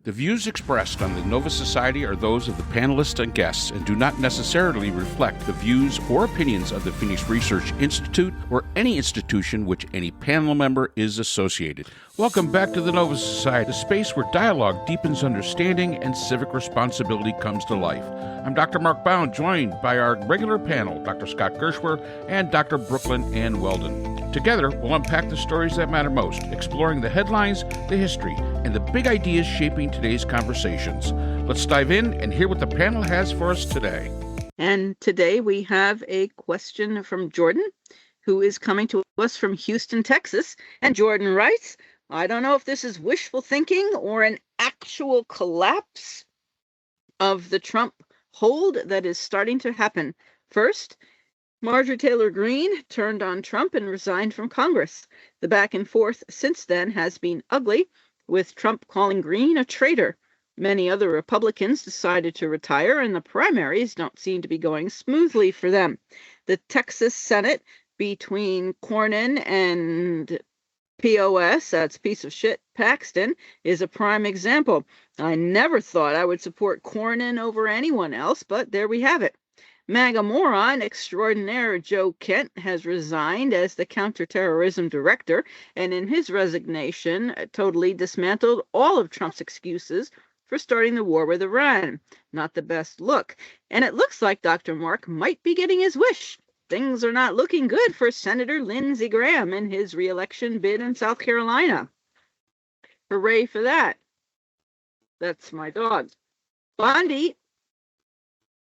The views expressed on the Nova Society are those of the panelists and guests and do not necessarily reflect the views or opinions of the Phoenix Research Institute or any institution which any panel member is associated. Welcome back to the Nova Society, a space where dialogue deepens understanding and civic responsibility comes to life. I'm Dr. Mark Bound, joined by our regular panel, Dr. Scott Gershwer and Dr. Brooklyn Ann Weldon. Together, we'll unpack the stories that matter most, exploring the headlines, the history, and the big ideas shaping today's conversations. Let's dive in and hear what the panel has for us today. And today we have a question from Jordan, who is coming to us from Houston, Texas. And Jordan writes, I don't know if this is wishful thinking or an actual collapse of the Trump hold that is starting to happen. First, Marjorie Taylor Greene turned on Trump and resigned from Congress. The back and forth since then has been ugly, with Trump calling Greene a traitor. Many other Republicans decided to retire, and the primaries don't seem to be going smoothly for them. The Texas Senate between Cornyn and POS, that's piece of shit, Paxton, is a prime example. I never thought I would support Cornyn over anyone else, but there we have it. MAGA Moron, Extraordinaire Joe Kent, has resigned as the Counter Terrorism Director, and in his resignation, totally dismantled all of Trump's excuses for starting the war with Iran. Not the best look. And it looks like Dr. Mark might be getting his wish. Things are not looking good for Senator Lindsey Graham in his reelection bid in South Carolina. Hooray for that. That's my dog. Bondi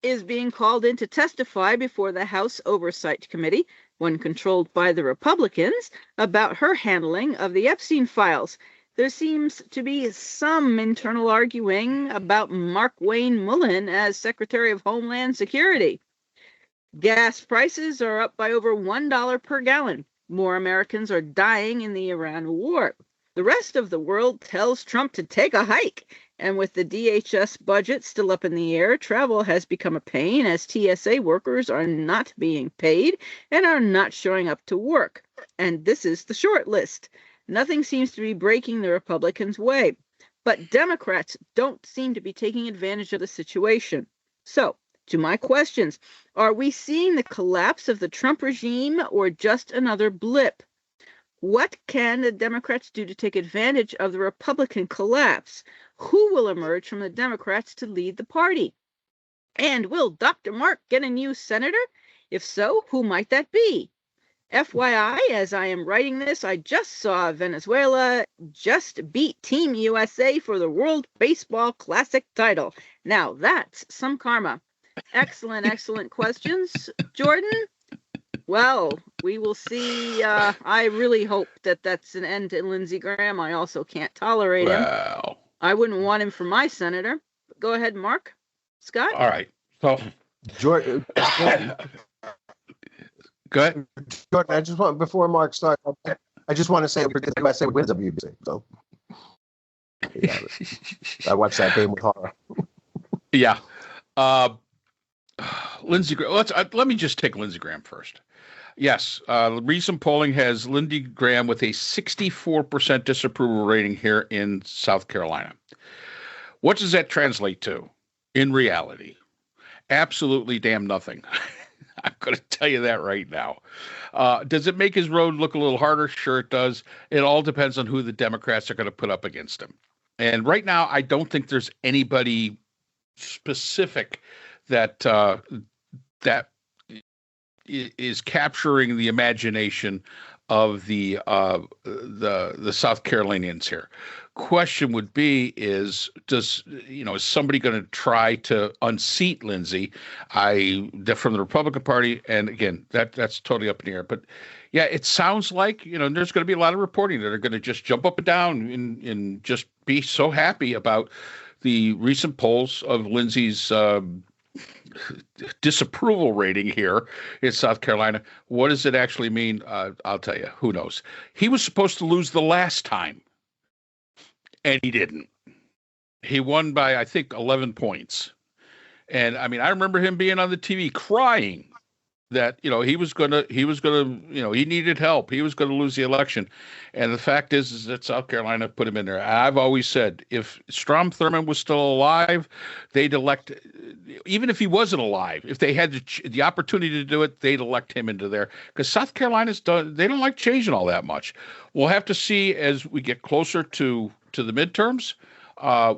is being called in to testify before the House Oversight Committee, one controlled by the Republicans, about her handling of the Epstein files. There seems to be some internal arguing about Markwayne Mullin as Secretary of Homeland Security. Gas prices are up by over $1 per gallon. More Americans are dying in the Iran war. The rest of the world tells Trump to take a hike. And with the DHS budget still up in the air, travel has become a pain as TSA workers are not being paid and are not showing up to work. And this is the short list. Nothing seems to be breaking the Republicans' way. But Democrats don't seem to be taking advantage of the situation. So, to my questions, are we seeing the collapse of the Trump regime or just another blip? What can the Democrats do to take advantage of the Republican collapse? Who will emerge from the Democrats to lead the party? And will Dr. Mark get a new senator? If so, who might that be? FYI, as I am writing this, I just saw Venezuela just beat Team USA for the World Baseball Classic title. Now that's some karma. Excellent, excellent questions, Jordan. Well, we will see. I really hope that that's an end to Lindsey Graham. I also can't tolerate him. I wouldn't want him for my senator. Go ahead, Mark. Scott? All right. So, Jordan, go ahead. Jordan, I just want, before Mark starts, I just want to say, I say wins of UBC. So, yeah, I watched that game with horror. Yeah. Lindsey Graham. Let me just take Lindsey Graham first. Yes, recent polling has Lindsey Graham with a 64% disapproval rating here in South Carolina. What does that translate to in reality? Absolutely damn nothing. I'm going to tell you that right now. Does it make his road look a little harder? Sure it does. It all depends on who the Democrats are going to put up against him. And right now, I don't think there's anybody specific that is capturing the imagination of the South Carolinians here. Question would be is somebody going to try to unseat Lindsey from the Republican Party? And again, that's totally up in the air. But yeah, it sounds like there's going to be a lot of reporting that are going to just jump up and down and just be so happy about the recent polls of Lindsey's disapproval rating here in South Carolina. What does it actually mean? I'll tell you. Who knows? He was supposed to lose the last time, and he didn't. He won by, I think, 11 points. And, I mean, I remember him being on the TV crying that he was gonna he needed help. He was gonna lose the election, and the fact is that South Carolina put him in there. I've always said if Strom Thurmond was still alive, they'd elect. Even if he wasn't alive, if they had the opportunity to do it, they'd elect him into there because South Carolina's they don't like changing all that much. We'll have to see as we get closer to the midterms.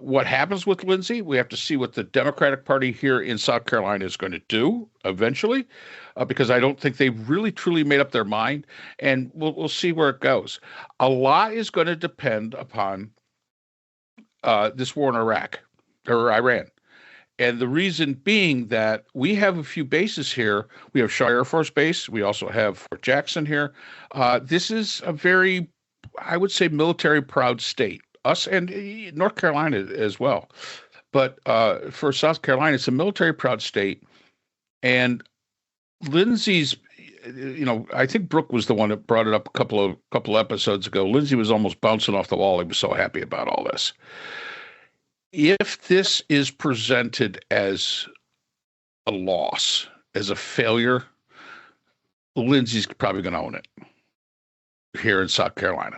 What happens with Lindsey? We have to see what the Democratic Party here in South Carolina is going to do eventually, because I don't think they've really truly made up their mind, and we'll see where it goes. A lot is going to depend upon this war in Iraq or Iran. And the reason being that we have a few bases here. We have Shaw Air Force Base. We also have Fort Jackson here. This is a very, I would say, military proud state. Us and North Carolina as well. But for South Carolina, it's a military proud state. And Lindsey's, I think Brooke was the one that brought it up a couple episodes ago. Lindsey was almost bouncing off the wall. He was so happy about all this. If this is presented as a loss, as a failure, Lindsey's probably going to own it here in South Carolina.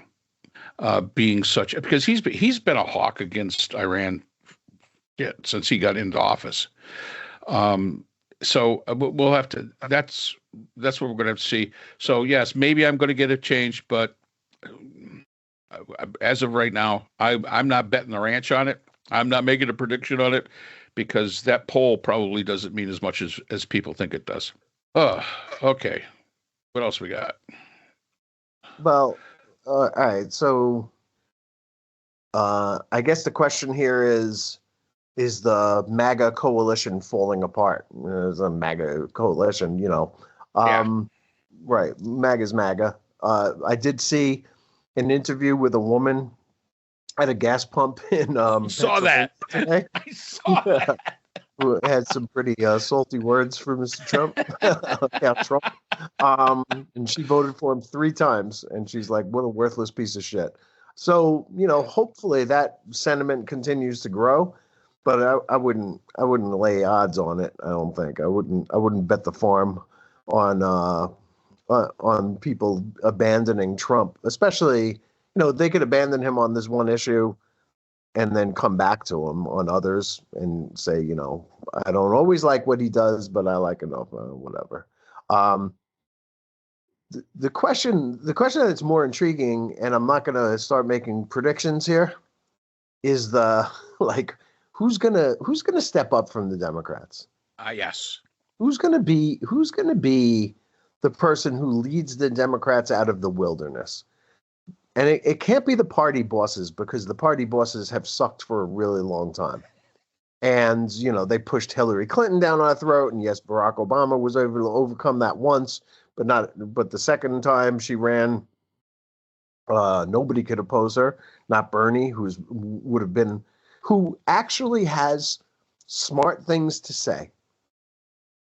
Being such, because he's been a hawk against Iran since he got into office. So we'll have to. That's what we're going to have to see. So yes, maybe I'm going to get a change, but as of right now, I'm not betting the ranch on it. I'm not making a prediction on it because that poll probably doesn't mean as much as people think it does. Okay. What else we got? Well. All right, so I guess the question here is the MAGA coalition falling apart? There's a MAGA coalition, Yeah. Right, MAGA's MAGA. I did see an interview with a woman at a gas pump in Saw that. today. I saw that. Who had some pretty salty words for Mr. Trump, Count Trump. And she voted for him 3 times, and she's like, "What a worthless piece of shit." So, hopefully that sentiment continues to grow, but I wouldn't lay odds on it. I don't think I wouldn't bet the farm on people abandoning Trump, especially they could abandon him on this one issue and then come back to him on others and say, I don't always like what he does, but I like enough, whatever. The question that's more intriguing, and I'm not going to start making predictions here, is who's gonna step up from the Democrats? Yes. Who's gonna be the person who leads the Democrats out of the wilderness? And it can't be the party bosses, because the party bosses have sucked for a really long time. And, they pushed Hillary Clinton down our throat. And yes, Barack Obama was able to overcome that once, but the second time she ran, nobody could oppose her. Not Bernie, who actually has smart things to say.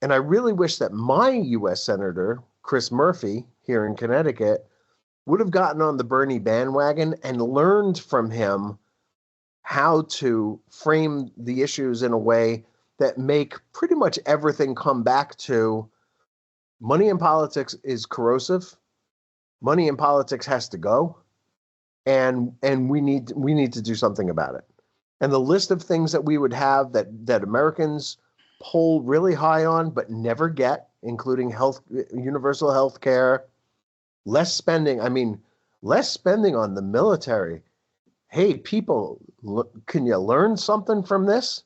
And I really wish that my U.S. Senator, Chris Murphy, here in Connecticut, would have gotten on the Bernie bandwagon and learned from him how to frame the issues in a way that make pretty much everything come back to money in politics is corrosive. Money in politics has to go. And we need to do something about it. And the list of things that we would have that Americans poll really high on but never get, including universal health care, less spending on the military. Hey, people, can you learn something from this?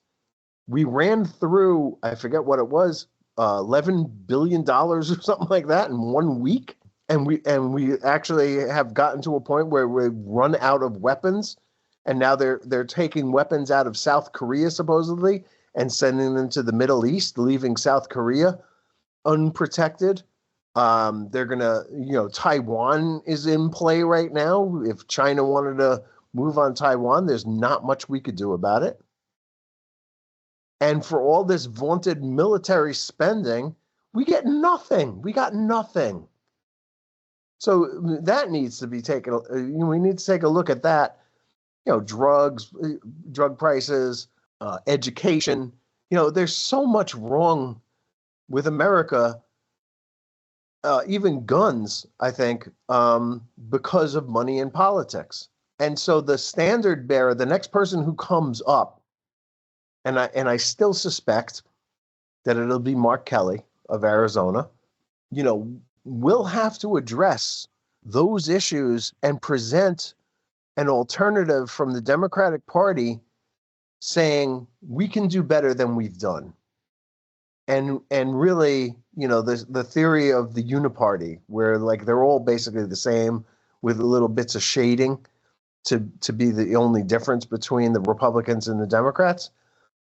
We ran through, I forget what it was, $11 billion or something like that in 1 week. And we actually have gotten to a point where we've run out of weapons. And now they're taking weapons out of South Korea, supposedly, and sending them to the Middle East, leaving South Korea unprotected. They're going to, Taiwan is in play right now. If China wanted to move on Taiwan, there's not much we could do about it. And for all this vaunted military spending, we get nothing. We got nothing. So that needs to be taken. We need to take a look at that. Drugs, drug prices, education. There's so much wrong with America even guns, I think, because of money in politics. And so the standard bearer, the next person who comes up, and I still suspect that it'll be Mark Kelly of Arizona, will have to address those issues and present an alternative from the Democratic Party saying we can do better than we've done. And really, the theory of the uniparty, where like they're all basically the same with little bits of shading to be the only difference between the Republicans and the Democrats,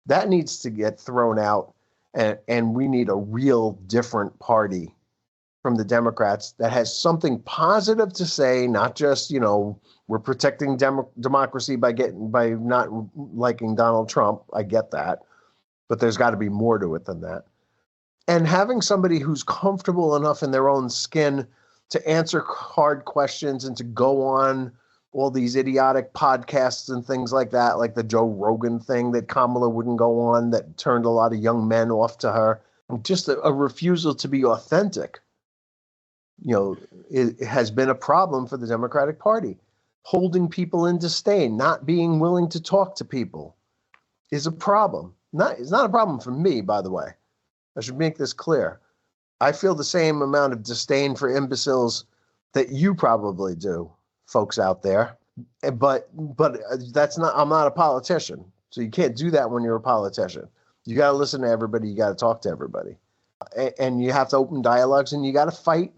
that needs to get thrown out. And we need a real different party from the Democrats that has something positive to say, not just, we're protecting democracy by not liking Donald Trump. I get that, but there's got to be more to it than that. And having somebody who's comfortable enough in their own skin to answer hard questions and to go on all these idiotic podcasts and things like that, like the Joe Rogan thing that Kamala wouldn't go on, that turned a lot of young men off to her. Just a refusal to be authentic, it has been a problem for the Democratic Party. Holding people in disdain, not being willing to talk to people is a problem. It's not a problem for me, by the way. I should make this clear. I feel the same amount of disdain for imbeciles that you probably do, folks out there. But that's not, I'm not a politician. So you can't do that when you're a politician. You got to listen to everybody. You got to talk to everybody. And you have to open dialogues, and you got to fight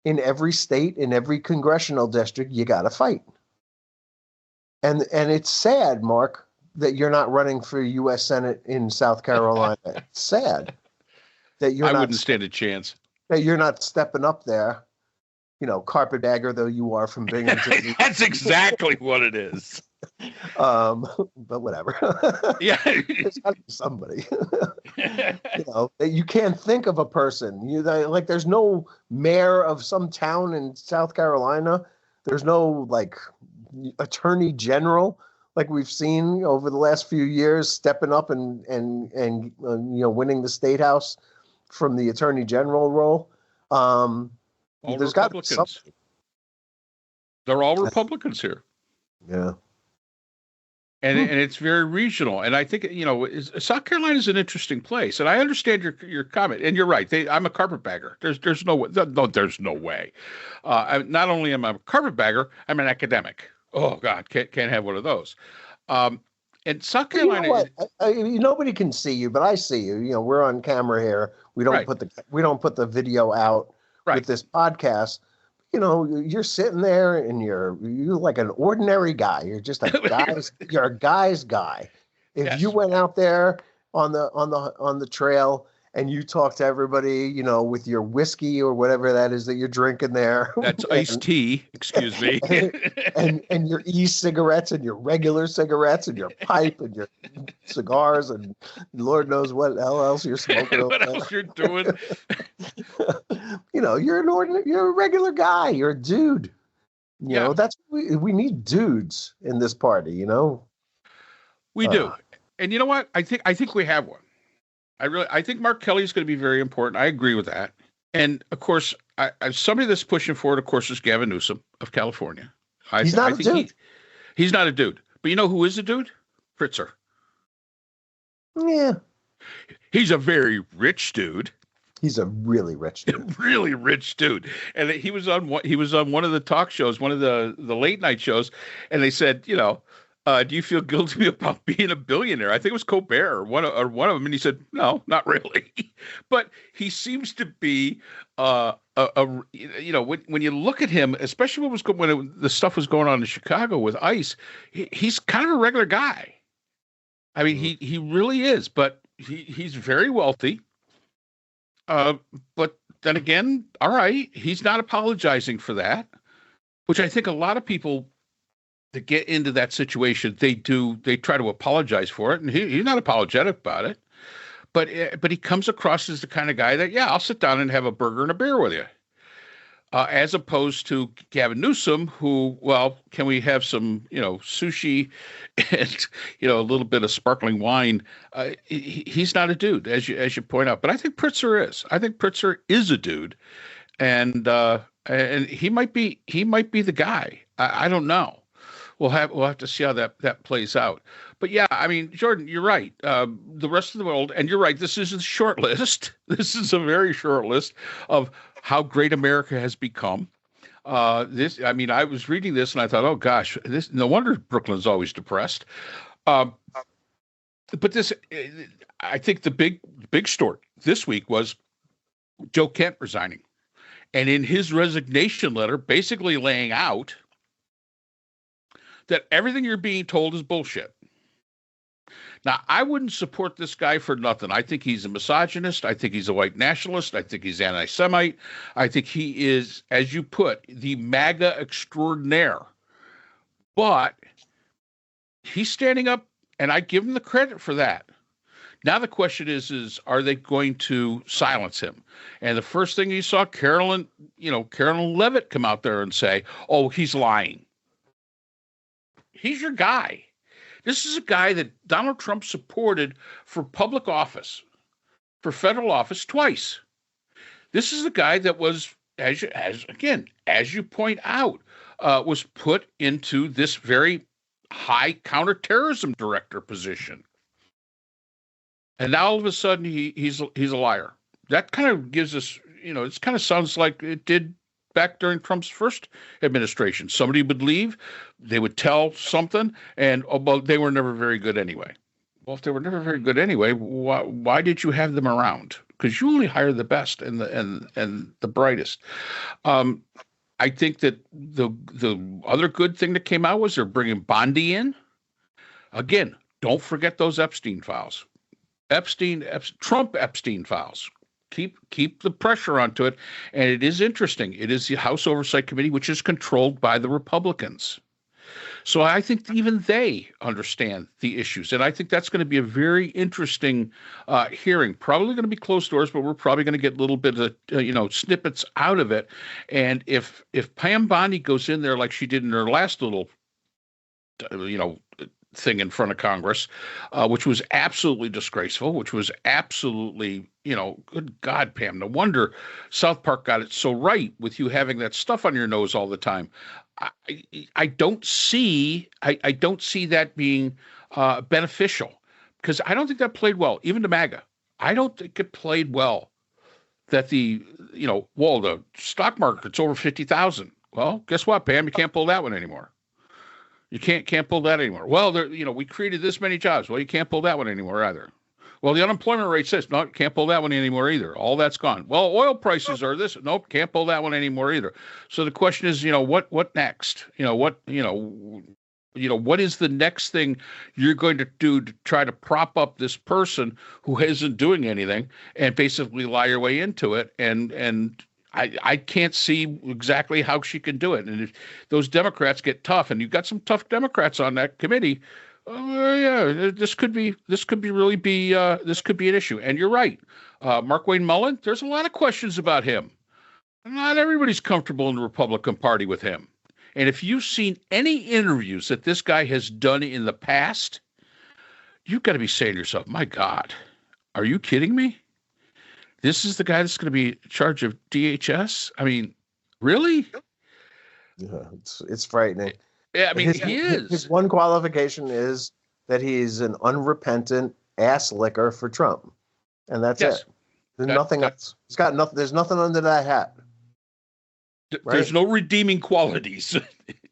in every state, in every congressional district. You got to fight. And it's sad, Mark, that you're not running for U.S. Senate in South Carolina. It's sad that I wouldn't stand a chance. That you're not stepping up there, carpetbagger though you are from Binghamton. That's exactly what it is. But whatever. Yeah, there's got to be somebody. You can't think of a person. Like there's no mayor of some town in South Carolina. There's no like attorney general like we've seen over the last few years stepping up and winning the state house from the attorney general role. There's got to be something. They're all Republicans here. Yeah. And it's very regional. And I think, South Carolina is an interesting place. And I understand your comment. And you're right. I'm a carpetbagger. There's no way. No, there's no way. Not only am I a carpetbagger, I'm an academic. Oh, God, can't have one of those. And South Carolina, nobody can see you, but I see you. We're on camera here. We don't put the video out with this podcast. You're sitting there and you're like an ordinary guy. You're just you're a guy's guy. If you went out there on the trail and you talk to everybody, with your whiskey or whatever that is that you're drinking there. That's iced tea, excuse me. and your e-cigarettes and your regular cigarettes and your pipe and your cigars and Lord knows what else you're smoking. What else you're doing? You're a regular guy. You're a dude. That's we need dudes in this party. We do. And you know what? I think we have one. I think Mark Kelly is going to be very important. I agree with that. And of course, somebody that's pushing forward, of course, is Gavin Newsom of California. He's not a dude. He's not a dude. But you know who is a dude? Pritzker. Yeah. He's a very rich dude. He's a really rich dude. Really rich dude. And he was on one of the talk shows, one of the late night shows, and they said, do you feel guilty about being a billionaire? I think it was Colbert or one of them, and he said, no, not really. But he seems to be, when you look at him, especially when the stuff was going on in Chicago with ICE, he's kind of a regular guy. I mean, he really is, but he's very wealthy. But then again, all right, he's not apologizing for that, which I think a lot of people to get into that situation, they try to apologize for it, and he's not apologetic about it. But he comes across as the kind of guy that, I'll sit down and have a burger and a beer with you. As opposed to Gavin Newsom, who, can we have some, sushi and, a little bit of sparkling wine? He's not a dude, as you point out. But I think Pritzker is. I think Pritzker is a dude. and he might be the guy. I don't know. We'll have to see how that plays out. But yeah, I mean, Jordan, you're right. The rest of the world, and you're right. This is a short list. This is a very short list of how great America has become. I mean, I was reading this and I thought, oh gosh, this no wonder Brooklyn's always depressed. But this, I think the big story this week was Joe Kent resigning, and in his resignation letter, basically laying out that everything you're being told is bullshit. Now, I wouldn't support this guy for nothing. I think he's a misogynist. I think he's a white nationalist. I think he's anti-Semite. I think he is, as you put, the MAGA extraordinaire. But he's standing up, and I give him the credit for that. Now the question is are they going to silence him? And the first thing you saw, Carolyn Levitt come out there and say, oh, he's lying. He's your guy. This is a guy that Donald Trump supported for public office, for federal office twice. This is the guy that was, as you point out, was put into this very high counterterrorism director position. And now all of a sudden he's a liar. That kind of gives us, it kind of sounds like it did back during Trump's first administration. Somebody would leave, they would tell something, and they were never very good anyway. Well, if they were never very good anyway, why did you have them around? Because you only hire the best and the brightest. I think that the other good thing that came out was they're bringing Bondi in. Again, don't forget those Epstein files. Trump Epstein files. Keep the pressure onto it. And it is interesting. It is the House Oversight Committee, which is controlled by the Republicans. So I think even they understand the issues. And I think that's going to be a very interesting hearing. Probably going to be closed doors, but we're probably going to get a little bit of, snippets out of it. And if Pam Bondi goes in there like she did in her last little, thing in front of Congress, which was absolutely disgraceful, which was absolutely, good God, Pam, no wonder South Park got it so right with you having that stuff on your nose all the time. I don't see that being beneficial, because I don't think that played well, even to MAGA. I don't think it played well that the stock market's over 50,000. Well, guess what, Pam? You can't pull that one anymore. You can't pull that anymore. Well, we created this many jobs. Well, you can't pull that one anymore either. Well, the unemployment rate says, no, can't pull that one anymore either. All that's gone. Well, oil prices are this. Nope, can't pull that one anymore either. So the question is, what next? What is the next thing you're going to do to try to prop up this person who isn't doing anything and basically lie your way into it? And I can't see exactly how she can do it. And if those Democrats get tough, and you've got some tough Democrats on that committee, this could be an issue. And you're right. Markwayne Mullin, there's a lot of questions about him. Not everybody's comfortable in the Republican Party with him. And if you've seen any interviews that this guy has done in the past, you've got to be saying to yourself, my God, are you kidding me? This is the guy that's going to be in charge of DHS? I mean, really? Yeah, it's frightening. Yeah, I mean, he is. His one qualification is that he's an unrepentant ass licker for Trump. And that's it. There's nothing else. It's got nothing. There's nothing under that hat. Right? There's no redeeming qualities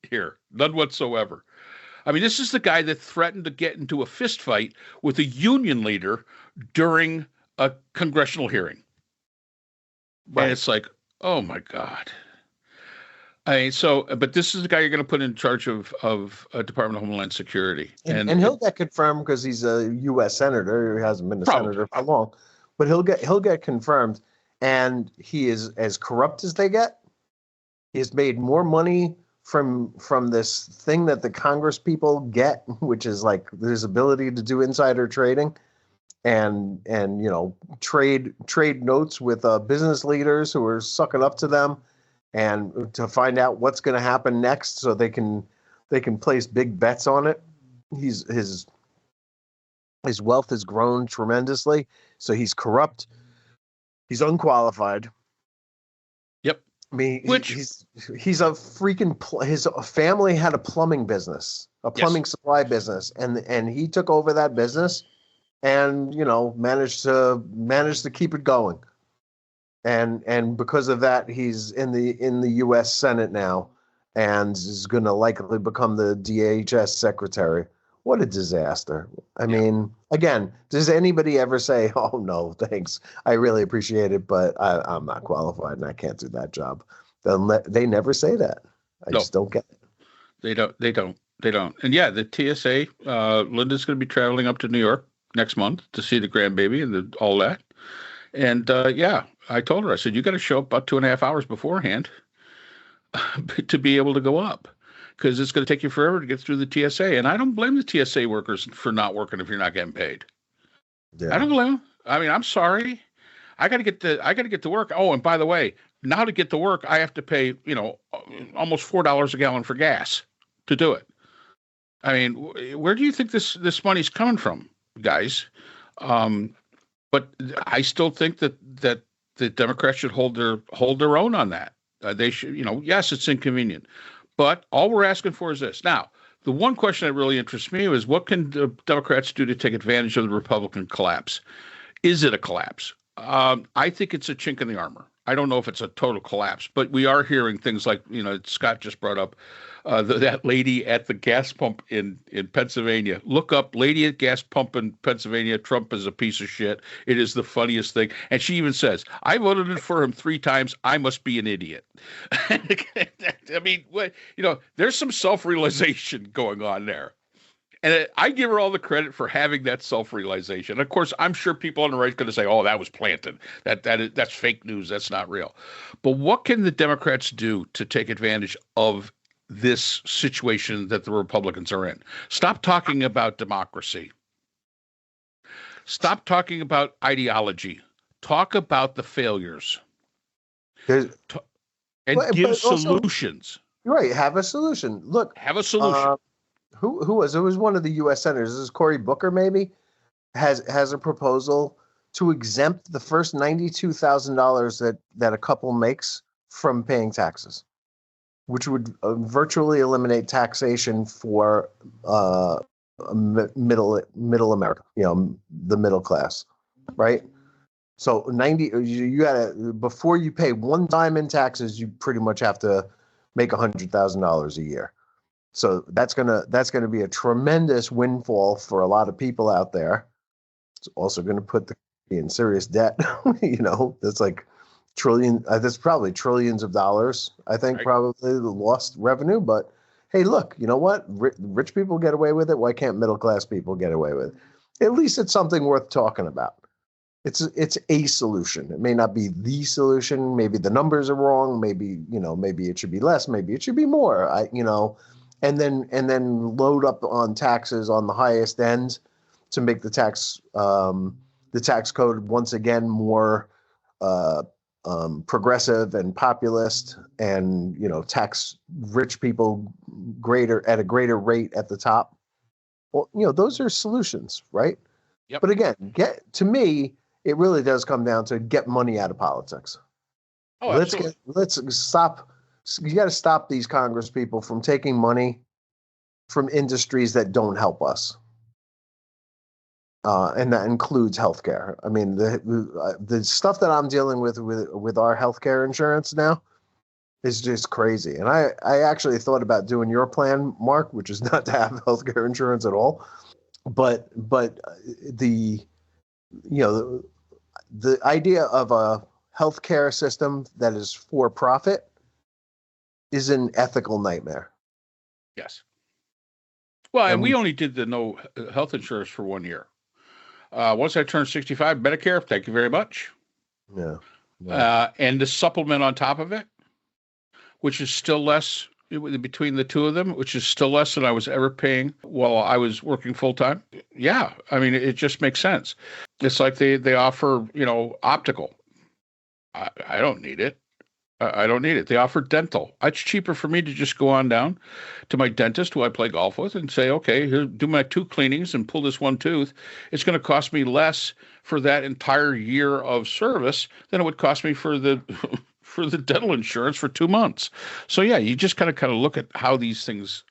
here. None whatsoever. I mean, this is the guy that threatened to get into a fist fight with a union leader during a congressional hearing. Right. And it's like, oh my God. But this is the guy you're going to put in charge of Department of Homeland Security. And he'll get confirmed because he's a U.S. senator. He hasn't been a senator for long, but he'll get confirmed. And he is as corrupt as they get. He has made more money from this thing that the Congress people get, which is like this ability to do insider trading and trade notes with business leaders who are sucking up to them, and to find out what's going to happen next, so they can place big bets on it. His wealth has grown tremendously, so he's corrupt. He's unqualified. Yep. I mean, Which, he's a freaking his family had a plumbing business, a plumbing supply business, and he took over that business, and managed to keep it going, and because of that, he's in the U.S. Senate now, and is going to likely become the DHS secretary. What a disaster! I mean, again, does anybody ever say, "Oh no, thanks, I really appreciate it, but I'm not qualified and I can't do that job"? They never say that. I just don't get it. They don't. And yeah, the TSA, Linda's going to be traveling up to New York next month to see the grandbaby and all that. And I told her, I said, you got to show up about 2.5 hours beforehand to be able to go up, because it's going to take you forever to get through the TSA. And I don't blame the TSA workers for not working if you're not getting paid. Yeah. I don't blame them. I mean, I'm sorry. I got to get to work. Oh, and by the way, now to get to work, I have to pay, almost $4 a gallon for gas to do it. I mean, where do you think this money's coming from, guys? But I still think that the Democrats should hold their own on that. They should, yes, it's inconvenient, but all we're asking for is this. Now, the one question that really interests me is, what can the Democrats do to take advantage of the Republican collapse? Is it a collapse? I think it's a chink in the armor. I don't know if it's a total collapse, but we are hearing things like, Scott just brought up that lady at the gas pump in Pennsylvania. Look up lady at gas pump in Pennsylvania. Trump is a piece of shit. It is the funniest thing. And she even says, I voted for him 3 times. I must be an idiot. I mean, there's some self-realization going on there. And I give her all the credit for having that self-realization. Of course, I'm sure people on the right are going to say, "Oh, that was planted. That's fake news. That's not real." But what can the Democrats do to take advantage of this situation that the Republicans are in? Stop talking about democracy. Stop talking about ideology. Talk about the failures. And give solutions. Also, right. Have a solution. Look. Have a solution. Who was it? Was one of the U.S. senators. This is Cory Booker, maybe, has a proposal to exempt the first $92,000 that a couple makes from paying taxes, which would virtually eliminate taxation for middle America, the middle class, right? So you gotta, before you pay one dime in taxes, you pretty much have to make $100,000 a year. So that's gonna be a tremendous windfall for a lot of people out there. It's also going to put the country in serious debt. That's like trillion. That's probably trillions of dollars. I think probably the lost revenue. But hey, look, you know what? Rich people get away with it. Why can't middle class people get away with it? At least it's something worth talking about. It's a solution. It may not be the solution. Maybe the numbers are wrong. Maybe it should be less. Maybe it should be more. And then load up on taxes on the highest end to make the tax code once again more progressive and populist, and tax rich people at a greater rate at the top. Well, those are solutions, right? Yep. But again, to me, it really does come down to get money out of politics. Oh, absolutely. Let's stop. You got to stop these Congress people from taking money from industries that don't help us. And that includes healthcare. I mean, the stuff that I'm dealing with our healthcare insurance now is just crazy. And I actually thought about doing your plan, Mark, which is not to have healthcare insurance at all. But the idea of a healthcare system that is for profit is an ethical nightmare. Yes. Well, and we only did the no health insurance for 1 year. Once I turned 65, Medicare, thank you very much. Yeah. And the supplement on top of it, which is still less between the two of them, which is still less than I was ever paying while I was working full time. Yeah. I mean, it just makes sense. It's like they offer, optical. I don't need it. I don't need it. They offer dental. It's cheaper for me to just go on down to my dentist, who I play golf with, and say, okay, here, do my 2 cleanings and pull this 1 tooth. It's going to cost me less for that entire year of service than it would cost me for for the dental insurance for 2 months. So yeah, you just kind of look at how these things,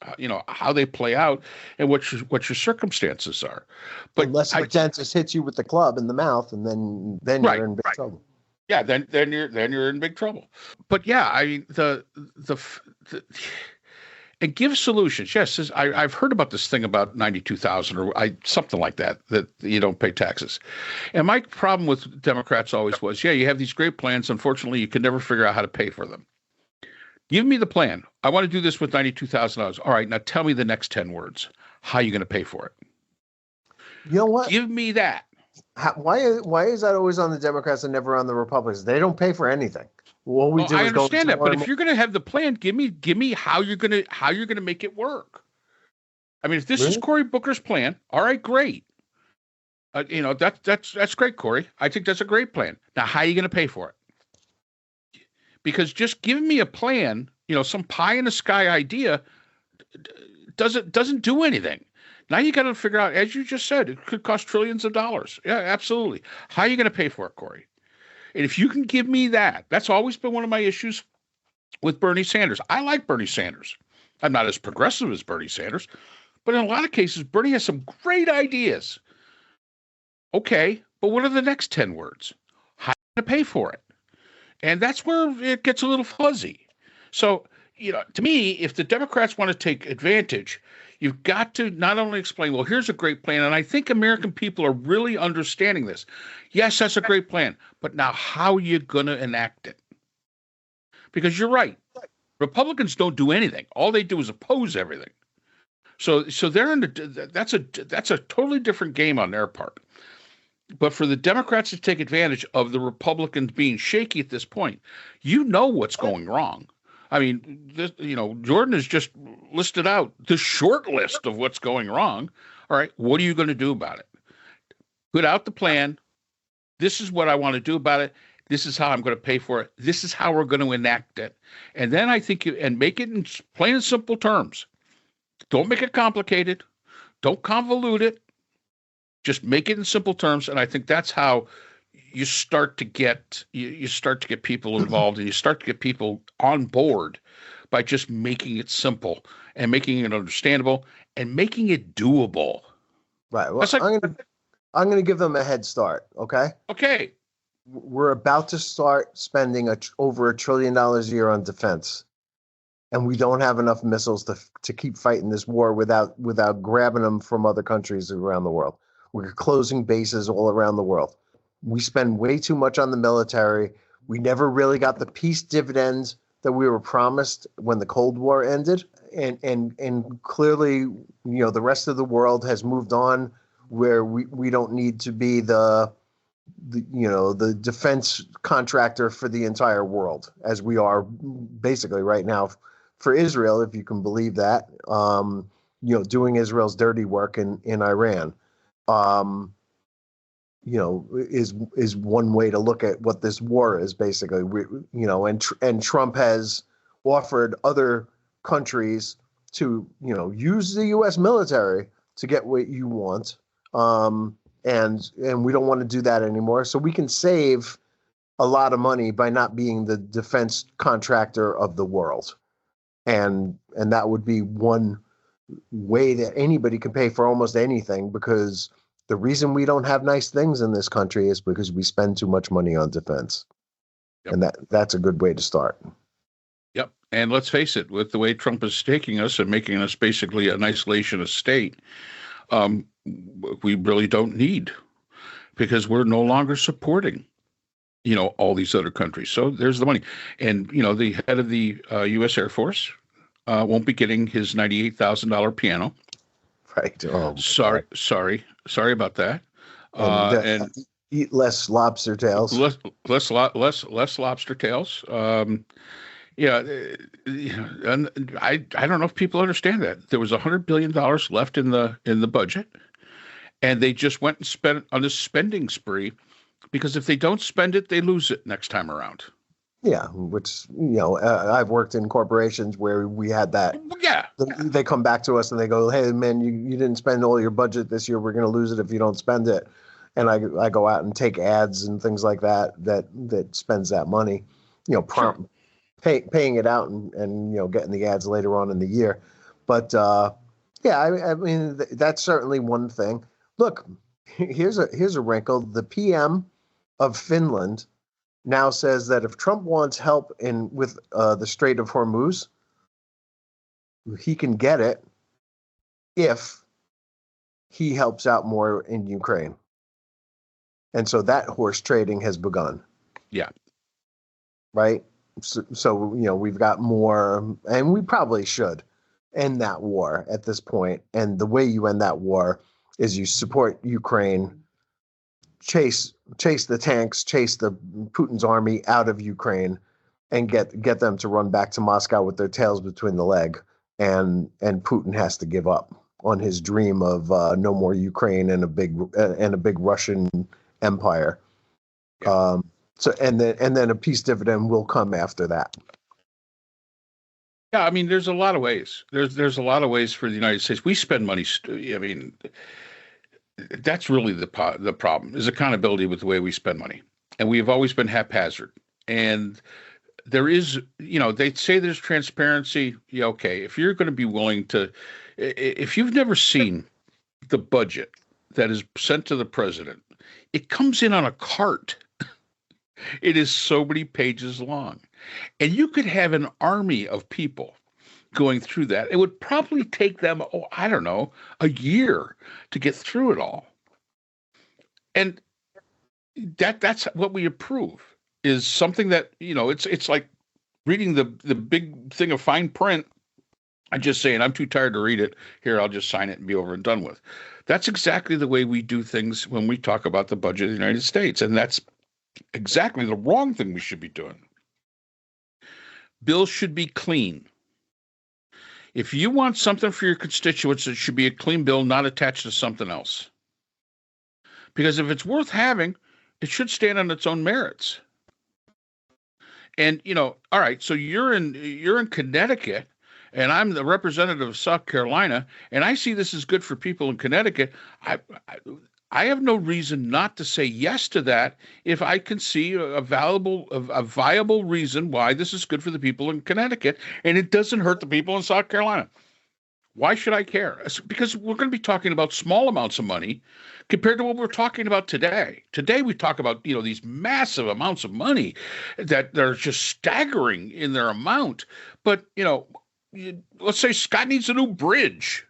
how they play out and what your circumstances are. But unless the dentist hits you with the club in the mouth, and then you're in big trouble. Yeah, then you're in big trouble. But yeah, I mean the and give solutions. Yes, I've heard about this thing about 92,000 or something like that you don't pay taxes. And my problem with Democrats always was, you have these great plans. Unfortunately, you can never figure out how to pay for them. Give me the plan. I want to do this with $92,000. All right, now tell me the next 10 words. How are you going to pay for it? You know what? Give me that. Why is that always on the Democrats and never on the Republicans? They don't pay for anything. I understand that, but if you're going to have the plan, give me how you're going to make it work. I mean, if this is Cory Booker's plan, all right, great. That's great, Cory. I think that's a great plan. Now, how are you going to pay for it? Because just giving me a plan, some pie in the sky idea doesn't do anything. Now you got to figure out, as you just said, it could cost trillions of dollars. Yeah, absolutely. How are you going to pay for it, Cory? And if you can give me that, that's always been one of my issues with Bernie Sanders. I like Bernie Sanders. I'm not as progressive as Bernie Sanders, but in a lot of cases, Bernie has some great ideas. Okay, but what are the next 10 words? How are you going to pay for it? And that's where it gets a little fuzzy. So, to me, if the Democrats want to take advantage, you've got to not only explain, well, here's a great plan, and I think American people are really understanding this. Yes, that's a great plan, but now how are you going to enact it? Because you're right. Republicans don't do anything. All they do is oppose everything. So they're that's a totally different game on their part. But for the Democrats to take advantage of the Republicans being shaky at this point, what's going wrong. I mean, Jordan has just listed out the short list of what's going wrong. All right, what are you going to do about it? Put out the plan. This is what I want to do about it. This is how I'm going to pay for it. This is how we're going to enact it. And then I think make it in plain and simple terms. Don't make it complicated. Don't convolute it. Just make it in simple terms. And I think that's how you start to get people involved, and you start to get people on board by just making it simple and making it understandable and making it doable. Right. Well, I'm going to give them a head start. Okay. Okay. We're about to start spending over $1 trillion a year on defense, and we don't have enough missiles to keep fighting this war without grabbing them from other countries around the world. We're closing bases all around the world. We spend way too much on the military. We never really got the peace dividends that we were promised when the Cold War ended. And clearly, the rest of the world has moved on where we don't need to be the defense contractor for the entire world, as we are basically right now for Israel, if you can believe that, doing Israel's dirty work in Iran. Is one way to look at what this war is basically. And Trump has offered other countries to, use the U.S. military to get what you want. And we don't want to do that anymore. So we can save a lot of money by not being the defense contractor of the world. And that would be one way that anybody can pay for almost anything, because the reason we don't have nice things in this country is because we spend too much money on defense. Yep. And that's a good way to start. Yep. And let's face it, with the way Trump is taking us and making us basically an isolationist state, we really don't need, because we're no longer supporting, all these other countries. So there's the money. And, the head of the U.S. Air Force won't be getting his $98,000 piano. Right. Oh, Sorry about that. And eat less lobster tails. Less lobster tails. And I don't know if people understand that there was $100 billion left in the budget, and they just went and spent on this spending spree, because if they don't spend it, they lose it next time around. Yeah, which, I've worked in corporations where we had that. Yeah. They come back to us and they go, hey, man, you didn't spend all your budget this year. We're going to lose it if you don't spend it. And I go out and take ads and things like that spends that money. prompt paying it out and getting the ads later on in the year. But yeah, I mean that's certainly one thing. Look, here's a wrinkle. The PM of Finland now says that if Trump wants help with the Strait of Hormuz, he can get it if he helps out more in Ukraine. And so that horse trading has begun. Yeah. Right? So we've got more, and we probably should end that war at this point. And the way you end that war is you support Ukraine, chase the tanks, chase the Putin's army out of Ukraine, and get them to run back to Moscow with their tails between the leg. And Putin has to give up on his dream of no more Ukraine and a big Russian empire. Yeah. So and then a peace dividend will come after that. Yeah, I mean, there's a lot of ways. There's a lot of ways for the United States. We spend money. I mean, that's really the problem is accountability with the way we spend money, and we have always been haphazard. And there is, they say there's transparency. Yeah, okay. If you're going to be willing to, if you've never seen the budget that is sent to the president, it comes in on a cart. It is so many pages long. And you could have an army of people going through that. It would probably take them, I don't know, a year to get through it all. And that's what we approve, is something that, it's like reading the big thing of fine print. I'm just saying, I'm too tired to read it. Here, I'll just sign it and be over and done with. That's exactly the way we do things when we talk about the budget of the United States. And that's exactly the wrong thing we should be doing. Bills should be clean. If you want something for your constituents, it should be a clean bill, not attached to something else. Because if it's worth having, it should stand on its own merits. And, all right, so you're in Connecticut, and I'm the representative of South Carolina, and I see this is good for people in Connecticut. I have no reason not to say yes to that if I can see a viable reason why this is good for the people in Connecticut and it doesn't hurt the people in South Carolina. Why should I care? Because we're going to be talking about small amounts of money compared to what we're talking about today. Today we talk about, these massive amounts of money that are just staggering in their amount. But, let's say Scott needs a new bridge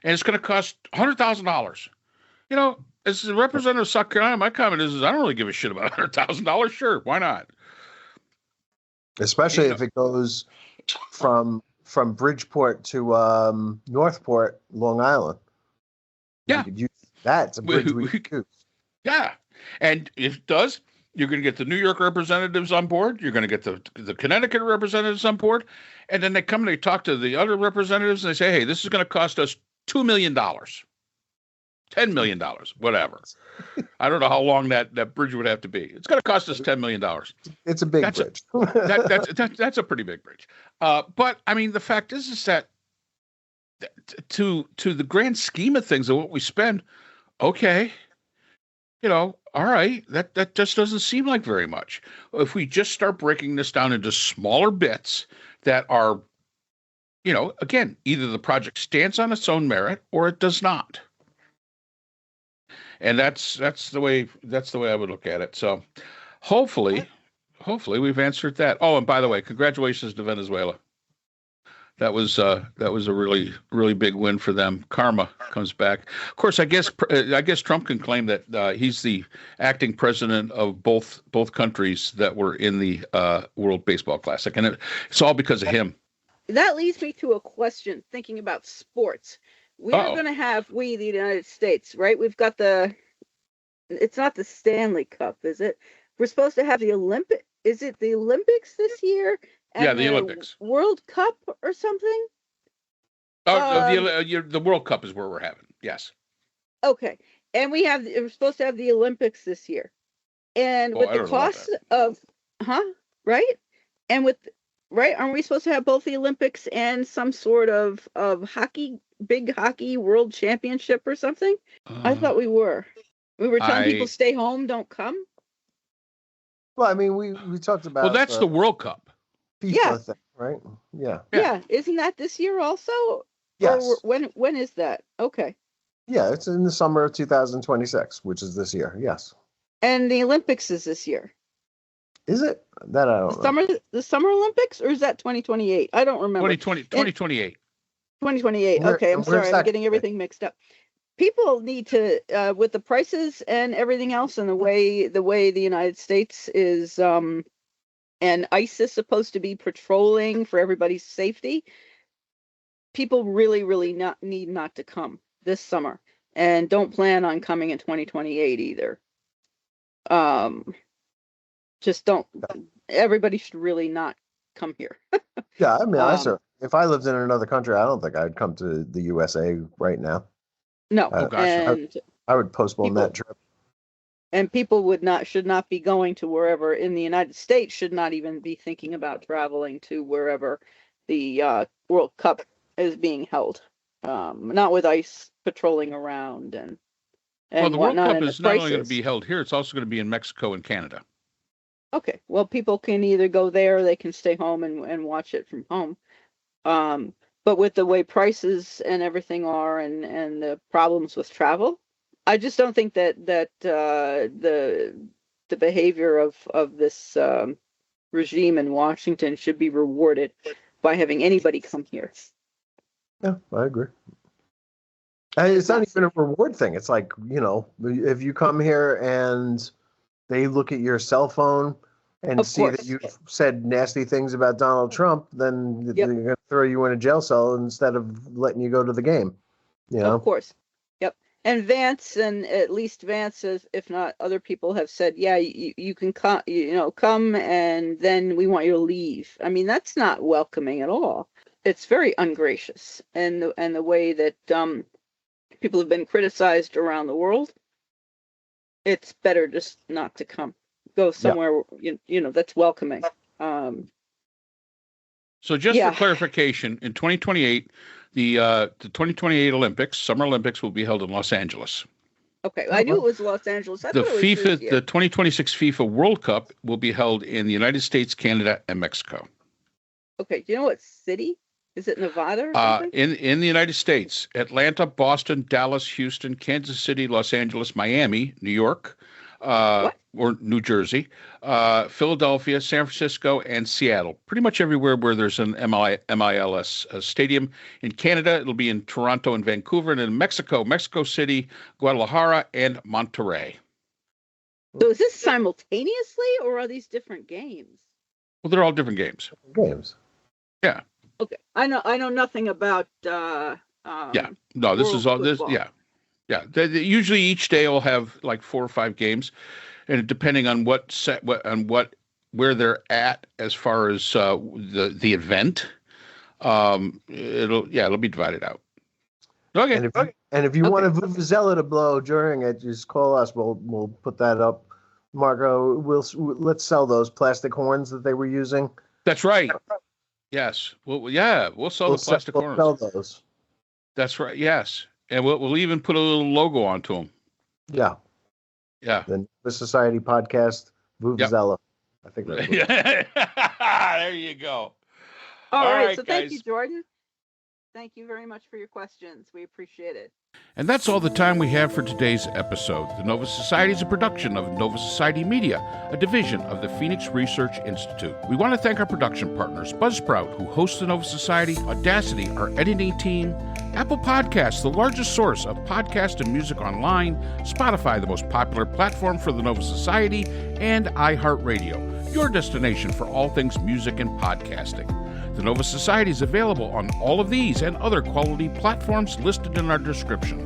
and it's going to cost $100,000. As the representative of South Carolina, my comment is I don't really give a shit about $100,000. Sure, why not? Especially if it goes from Bridgeport to Northport, Long Island. Yeah, you could use that. It's a bridge we could use. Yeah, and if it does, you're going to get the New York representatives on board. You're going to get the Connecticut representatives on board, and then they come and they talk to the other representatives and they say, "Hey, this is going to cost us $2 million." $10 million, whatever. I don't know how long that bridge would have to be. It's going to cost us $10 million. It's a big bridge. That's a pretty big bridge. But I mean, the fact is that to the grand scheme of things of what we spend, okay, all right, that just doesn't seem like very much. If we just start breaking this down into smaller bits that are, again, either the project stands on its own merit or it does not. And that's the way I would look at it. So hopefully we've answered that. Oh, and by the way, congratulations to Venezuela. That was a really, really big win for them. Karma comes back. Of course, I guess Trump can claim that he's the acting president of both countries that were in the World Baseball Classic, and it's all because of him. That leads me to a question. Thinking about sports. We are going to have, the United States, right? We've got it's not the Stanley Cup, is it? We're supposed to have the is it the Olympics this year? Yeah, the Olympics. World Cup or something? The World Cup is where we're having, yes. Okay. And we're supposed to have the Olympics this year. And with the cost of, right? And aren't we supposed to have both the Olympics and some sort of hockey, big hockey world championship or something? I thought we were. We were telling people stay home, don't come. Well, I mean, we talked about. Well, that's the World Cup. FIFA thing, right? Yeah. Yeah. Isn't that this year also? Yes. Or when is that? Okay. Yeah, it's in the summer of 2026, which is this year. Yes. And the Olympics is this year. Is it? That I don't know. The Summer Olympics, or is that 2028? I don't remember. 2028. 2028. Okay, I'm sorry. I'm getting everything mixed up. People need to, with the prices and everything else, and the way the United States is, and ICE is supposed to be patrolling for everybody's safety. People really need not to come this summer, and don't plan on coming in 2028 either. Just don't. Everybody should really not come here. Yeah, I mean, if I lived in another country, I don't think I'd come to the USA right now. No, I would postpone that trip. And people should not be going to wherever in the United States, should not even be thinking about traveling to wherever the World Cup is being held. Not with ICE patrolling around and well, the World Cup is not only going to be held here; it's also going to be in Mexico and Canada. Okay, well, people can either go there, or they can stay home and watch it from home. But with the way prices and everything are, and the problems with travel, I just don't think that the behavior of this regime in Washington should be rewarded by having anybody come here. Yeah, I agree. And it's not even a reward thing. It's like, if you come here and they look at your cell phone and see that you've said nasty things about Donald Trump, then they're going to throw you in a jail cell instead of letting you go to the game. Of course. Yep. And Vance, and at least Vance, if not other people, have said, yeah, you can come, come, and then we want you to leave. I mean, that's not welcoming at all. It's very ungracious. And the way that people have been criticized around the world, it's better just not to come. Go somewhere, that's welcoming. So just for clarification, in 2028, the 2028 Olympics, Summer Olympics, will be held in Los Angeles. Okay, I knew it was Los Angeles. The 2026 FIFA World Cup will be held in the United States, Canada, and Mexico. Okay, do you know what city? Is it Nevada or something? In the United States, Atlanta, Boston, Dallas, Houston, Kansas City, Los Angeles, Miami, New York, or New Jersey, Philadelphia, San Francisco, and Seattle. Pretty much everywhere where there's an MILS stadium. In Canada, it'll be in Toronto and Vancouver, and in Mexico, Mexico City, Guadalajara, and Monterrey. So is this simultaneously, or are these different games? Well, they're all different games. Yeah. Okay, I know nothing about. No, this is all football. this. Yeah. Usually each day will have like 4 or 5 games, and depending on where they're at as far as the event, it'll be divided out. Okay. And if you want a vuvuzela to blow during it, just call us. We'll put that up. Marco, let's sell those plastic horns that they were using. That's right. Yes. We'll sell the plastic horns. We'll sell those. That's right. Yes. And we'll even put a little logo onto them. Yeah. The Society podcast, Vuvuzela. I think that's there you go. All right. So thank you, Jordan. Thank you very much for your questions. We appreciate it. And that's all the time we have for today's episode. The Nova Society is a production of Nova Society Media, a division of the Phoenix Research Institute. We want to thank our production partners, Buzzsprout, who hosts the Nova Society, Audacity, our editing team, Apple Podcasts, the largest source of podcast and music online, Spotify, the most popular platform for the Nova Society, and iHeartRadio, your destination for all things music and podcasting. The Nova Society is available on all of these and other quality platforms listed in our description.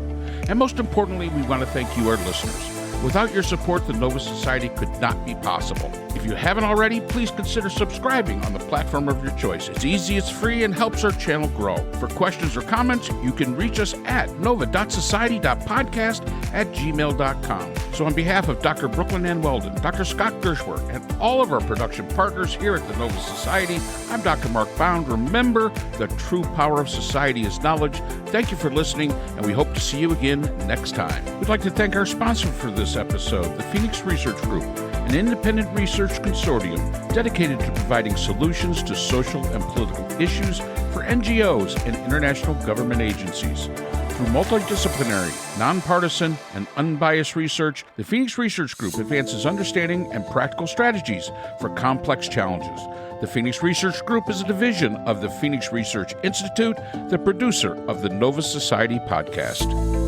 And most importantly, we want to thank you, our listeners. Without your support, the Nova Society could not be possible. If you haven't already, please consider subscribing on the platform of your choice. It's easy, it's free, and helps our channel grow. For questions or comments, you can reach us at nova.society.podcast@gmail.com. So on behalf of Dr. Brooklyn Ann Weldon, Dr. Scott Gershworth, and all of our production partners here at the Nova Society, I'm Dr. Mark Bound. Remember, the true power of society is knowledge. Thank you for listening, and we hope to see you again next time. We'd like to thank our sponsor for this episode, the Phoenix Research Group, an independent research consortium dedicated to providing solutions to social and political issues for NGOs and international government agencies. Through multidisciplinary, nonpartisan, and unbiased research, the Phoenix Research Group advances understanding and practical strategies for complex challenges. The Phoenix Research Group is a division of the Phoenix Research Institute, the producer of the Nova Society podcast.